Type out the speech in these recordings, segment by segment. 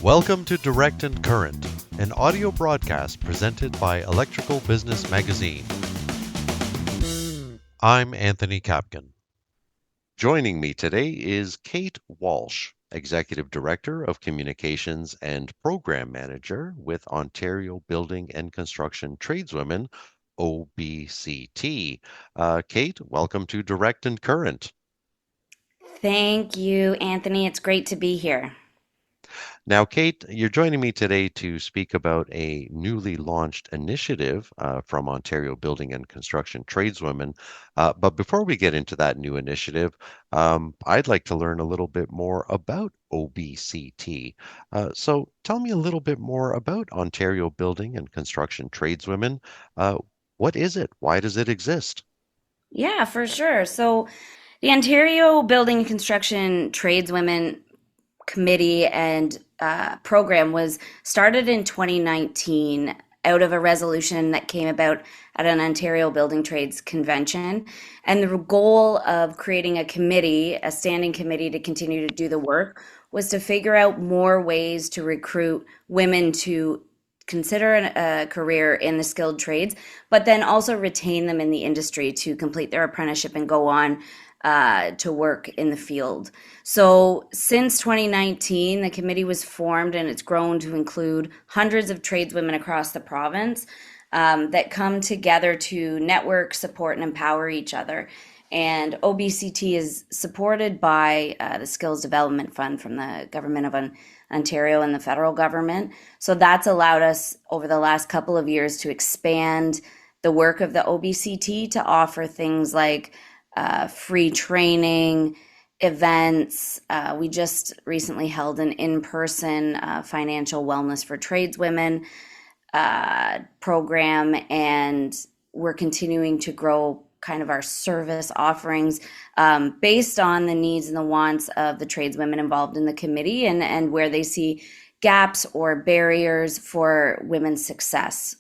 Welcome to Direct and Current, an audio broadcast presented by Electrical Business Magazine. I'm Anthony Capkun. Joining me today is Kate Walsh, Executive Director of Communications and Program Manager with Ontario Building and Construction Tradeswomen, OBCT. Kate, welcome to Direct and Current. Thank you, Anthony. It's great to be here. Now, Kate, you're joining me today to speak about a newly launched initiative from Ontario Building and Construction Tradeswomen. But before we get into that new initiative, I'd like to learn a little bit more about OBCT. So tell me a little bit more about Ontario Building and Construction Tradeswomen. Uh, what is it? Why does it exist? Yeah, for sure. So, the Ontario Building and Construction Tradeswomen Committee and program was started in 2019 out of a resolution that came about at an Ontario Building Trades Convention. And the goal of creating a committee, a standing committee to continue to do the work, was to figure out more ways to recruit women to consider a career in the skilled trades, but then also retain them in the industry to complete their apprenticeship and go on to work in the field. So since 2019, the committee was formed and it's grown to include hundreds of tradeswomen across the province that come together to network, support, and empower each other. And OBCT is supported by the Skills Development Fund from the Government of Ontario and the federal government. So that's allowed us over the last couple of years to expand the work of the OBCT to offer things like free training, events. We just recently held an in-person financial wellness for tradeswomen program, and we're continuing to grow kind of our service offerings based on the needs and the wants of the tradeswomen involved in the committee and where they see gaps or barriers for women's success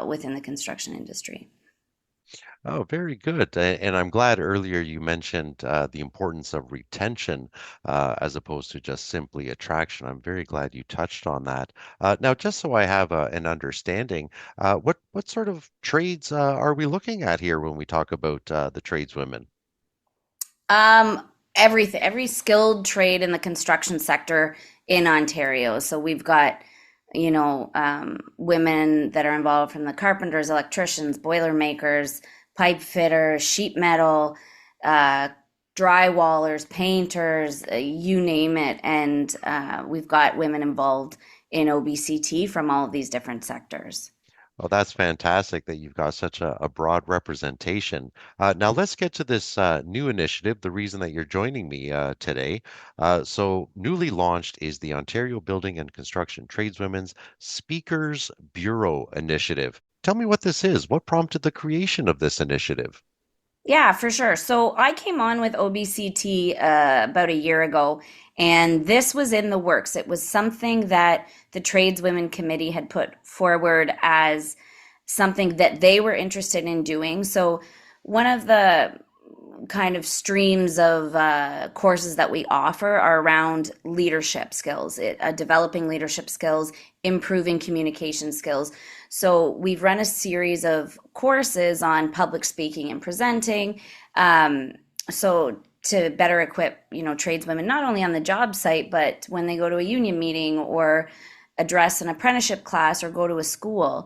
within the construction industry. Oh, very good. And I'm glad earlier you mentioned the importance of retention as opposed to just simply attraction. I'm very glad you touched on that. Now, just so I have an understanding, what sort of trades are we looking at here when we talk about the tradeswomen? Everything, every skilled trade in the construction sector in Ontario. So we've got, women that are involved from the carpenters, electricians, boilermakers, pipe fitters, sheet metal, uh, drywallers, painters, you name it. And we've got women involved in OBCT from all of these different sectors. Well, that's fantastic that you've got such a broad representation. Now, let's get to this new initiative, the reason that you're joining me today. So, newly launched is the Ontario Building and Construction Tradeswomen's Speakers Bureau Initiative. Tell me what this is. What prompted the creation of this initiative? Yeah, for sure. So I came on with OBCT about a year ago, and this was in the works. It was something that the Tradeswomen Committee had put forward as something that they were interested in doing. So one of the kind of streams of courses that we offer are around leadership skills, developing leadership skills, improving communication skills. So we've run a series of courses on public speaking and presenting. So to better equip, tradeswomen not only on the job site, but when they go to a union meeting or address an apprenticeship class or go to a school.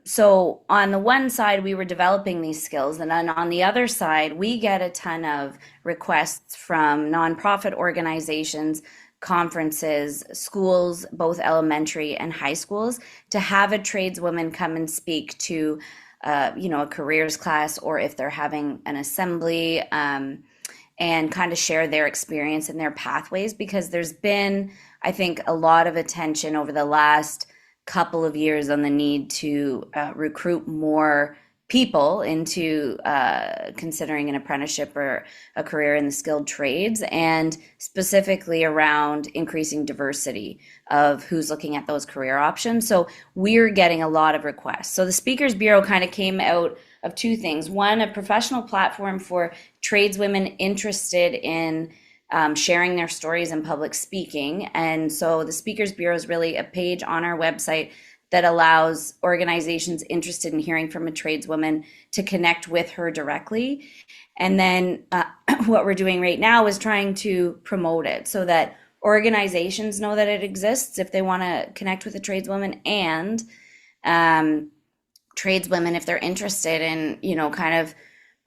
So on the one side, we were developing these skills, and then on the other side, we get a ton of requests from nonprofit organizations, conferences, schools, both elementary and high schools, to have a tradeswoman come and speak to, a careers class, or if they're having an assembly, and kind of share their experience and their pathways, because there's been, I think, a lot of attention over the last couple of years on the need to recruit more people into considering an apprenticeship or a career in the skilled trades, and specifically around increasing diversity of who's looking at those career options. So we're getting a lot of requests. So the Speakers Bureau kind of came out of two things. One, a professional platform for tradeswomen interested in sharing their stories and public speaking. And so the Speakers Bureau is really a page on our website that allows organizations interested in hearing from a tradeswoman to connect with her directly. And then what we're doing right now is trying to promote it so that organizations know that it exists if they want to connect with a tradeswoman, and um, tradeswomen if they're interested in, kind of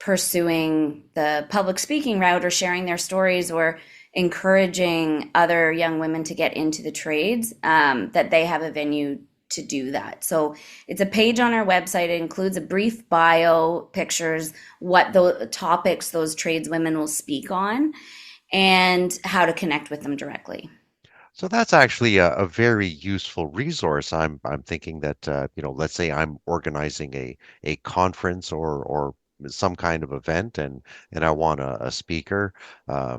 pursuing the public speaking route or sharing their stories or encouraging other young women to get into the trades, that they have a venue to do that. So it's a page on our website. It includes a brief bio, pictures, what the topics those tradeswomen will speak on, and how to connect with them directly. So that's actually a very useful resource. I'm thinking that let's say I'm organizing a conference or some kind of event, and I want a speaker, a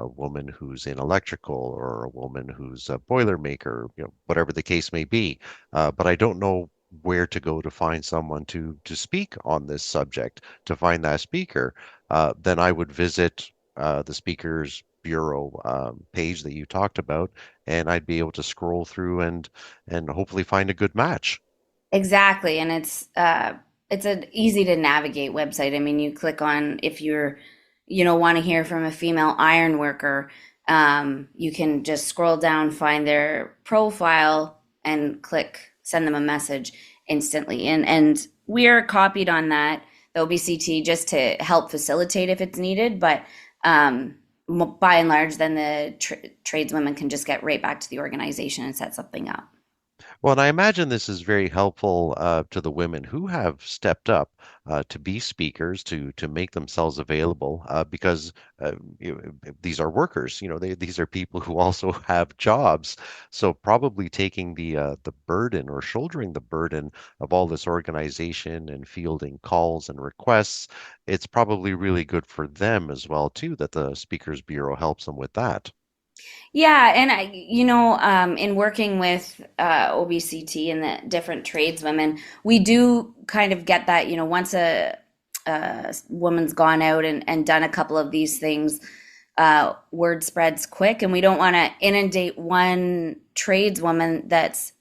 woman who's in electrical or a woman who's a boilermaker, whatever the case may be. But I don't know where to go to find someone to speak on this subject, to find that speaker. Then I would visit the speakers bureau page that you talked about, and I'd be able to scroll through and hopefully find a good match. Exactly, and it's an easy to navigate website. I mean, you click on if you're, want to hear from a female iron worker, you can just scroll down, find their profile, and click send them a message instantly. And we're copied on that, the OBCT, just to help facilitate if it's needed. But by and large, then the tradeswomen can just get right back to the organization and set something up. Well, and I imagine this is very helpful to the women who have stepped up to be speakers, to make themselves available, because these are workers. These are people who also have jobs. So probably taking the burden or shouldering the burden of all this organization and fielding calls and requests, it's probably really good for them as well too, that the Speakers Bureau helps them with that. Yeah, and in working with OBCT and the different tradeswomen, we do kind of get that, once a woman's gone out and done a couple of these things, word spreads quick, and we don't want to inundate one tradeswoman that's,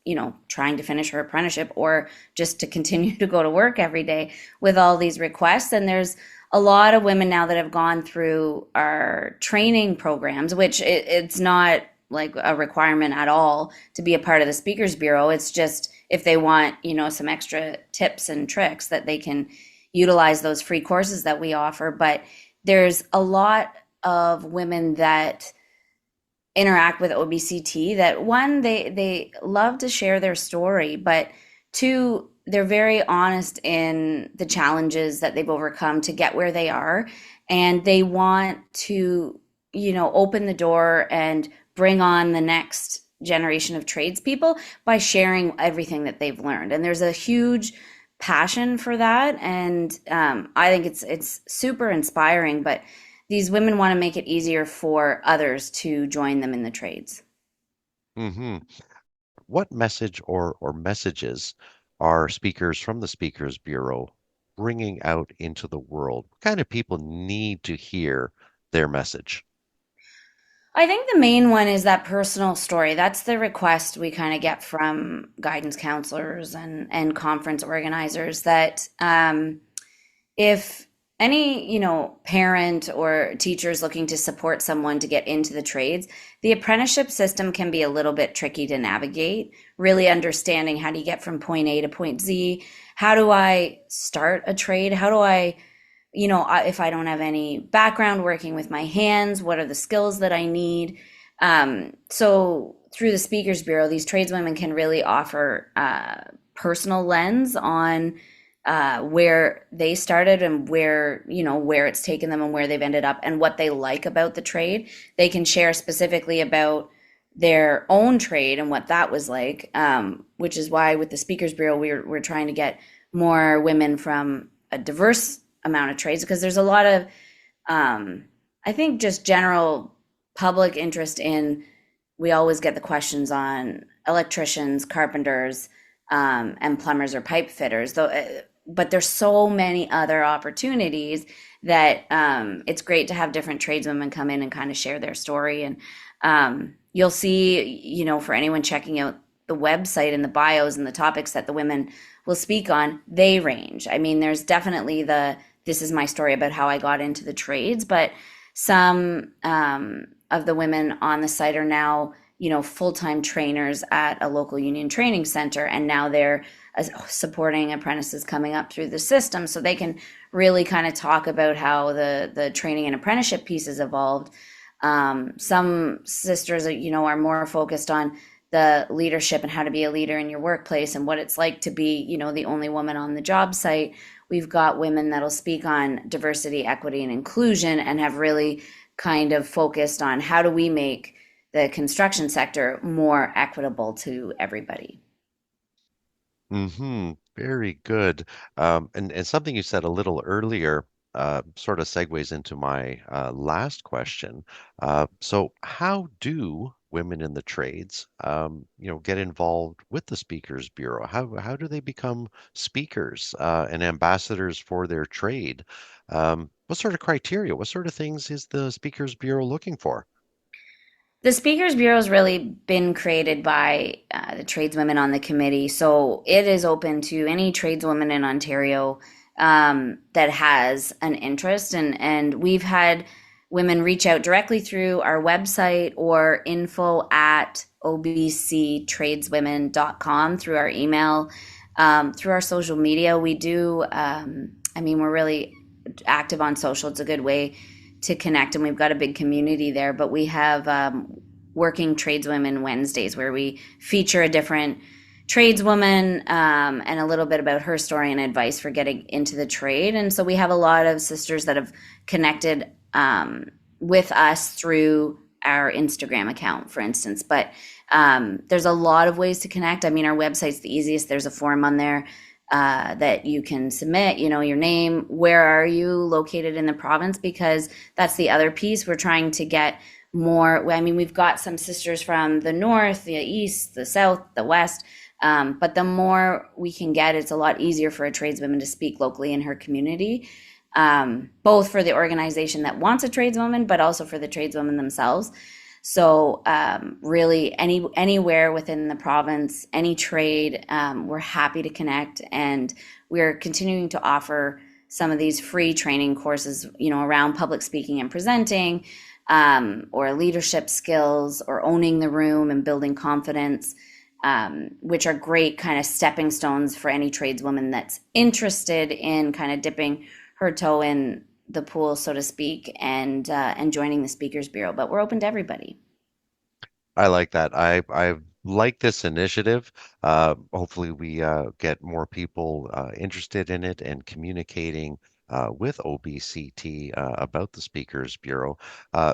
trying to finish her apprenticeship or just to continue to go to work every day with all these requests. And there's a lot of women now that have gone through our training programs, which it's not like a requirement at all to be a part of the Speakers Bureau. It's just if they want, some extra tips and tricks that they can utilize those free courses that we offer. But there's a lot of women that interact with OBCT that, one, they love to share their story, but two, they're very honest in the challenges that they've overcome to get where they are, and they want to, open the door and bring on the next generation of tradespeople by sharing everything that they've learned. And there's a huge passion for that, and I think it's super inspiring. But these women want to make it easier for others to join them in the trades. hmm What message or messages are speakers from the Speakers Bureau bringing out into the world? What kind of people need to hear their message? I think the main one is that personal story. That's the request we kind of get from guidance counselors and conference organizers, that if any, parent or teacher is looking to support someone to get into the trades, the apprenticeship system can be a little bit tricky to navigate. Really understanding, how do you get from point A to point Z? How do I start a trade? How do I, if I don't have any background working with my hands, what are the skills that I need? So through the Speakers Bureau, these tradeswomen can really offer personal lens on where they started and where it's taken them and where they've ended up and what they like about the trade. They can share specifically about their own trade and what that was like, which is why with the Speakers Bureau, we're trying to get more women from a diverse amount of trades, because there's a lot of, I think, just general public interest in, we always get the questions on electricians, carpenters, and plumbers or pipe fitters. Though but there's so many other opportunities that it's great to have different tradeswomen come in and kind of share their story. And you'll see, for anyone checking out the website and the bios and the topics that the women will speak on, they range. I mean, there's definitely this is my story about how I got into the trades, but some of the women on the site are now, full-time trainers at a local union training center, and now they're supporting apprentices coming up through the system, so they can really kind of talk about how the training and apprenticeship piece has evolved. Some sisters, are more focused on the leadership and how to be a leader in your workplace and what it's like to be, the only woman on the job site. We've got women that'll speak on diversity, equity, and inclusion and have really kind of focused on how do we make the construction sector more equitable to everybody. Very good. And something you said a little earlier sort of segues into my last question. So how do women in the trades, get involved with the Speakers Bureau? How do they become speakers and ambassadors for their trade? What sort of criteria, what sort of things is the Speakers Bureau looking for? The Speakers Bureau has really been created by the tradeswomen on the committee. So it is open to any tradeswoman in Ontario that has an interest. And we've had women reach out directly through our website or info at obctradeswomen.com, through our email, through our social media. We do, we're really active on social. It's a good way to connect, and we've got a big community there. But we have Working Tradeswomen Wednesdays, where we feature a different tradeswoman and a little bit about her story and advice for getting into the trade. And so we have a lot of sisters that have connected with us through our Instagram account, for instance. But there's a lot of ways to connect. I mean, our website's the easiest. There's a form on there that you can submit, your name, where are you located in the province, because that's the other piece. We're trying to get more. I mean, we've got some sisters from the north, the east, the south, the west, but the more we can get, it's a lot easier for a tradeswoman to speak locally in her community, both for the organization that wants a tradeswoman, but also for the tradeswomen themselves. So really, anywhere within the province, any trade, we're happy to connect, and we're continuing to offer some of these free training courses, around public speaking and presenting, or leadership skills, or owning the room and building confidence, which are great kind of stepping stones for any tradeswoman that's interested in kind of dipping her toe in the pool, so to speak, and joining the Speakers Bureau. But we're open to everybody. I like that. I like this initiative. Hopefully, we get more people interested in it and communicating with OBCT about the Speakers Bureau.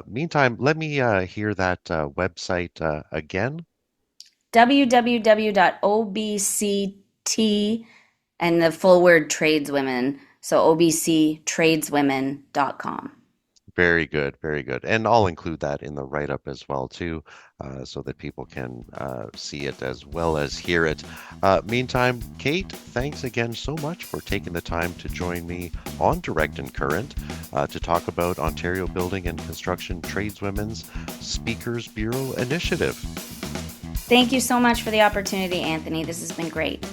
Meantime, let me hear that website again. www.obct and the full word tradeswomen. So obctradeswomen.com. Very good, very good. And I'll include that in the write-up as well too, so that people can see it as well as hear it. Meantime, Kate, thanks again so much for taking the time to join me on Direct and Current to talk about Ontario Building and Construction Tradeswomen's Speakers Bureau initiative. Thank you so much for the opportunity, Anthony. This has been great.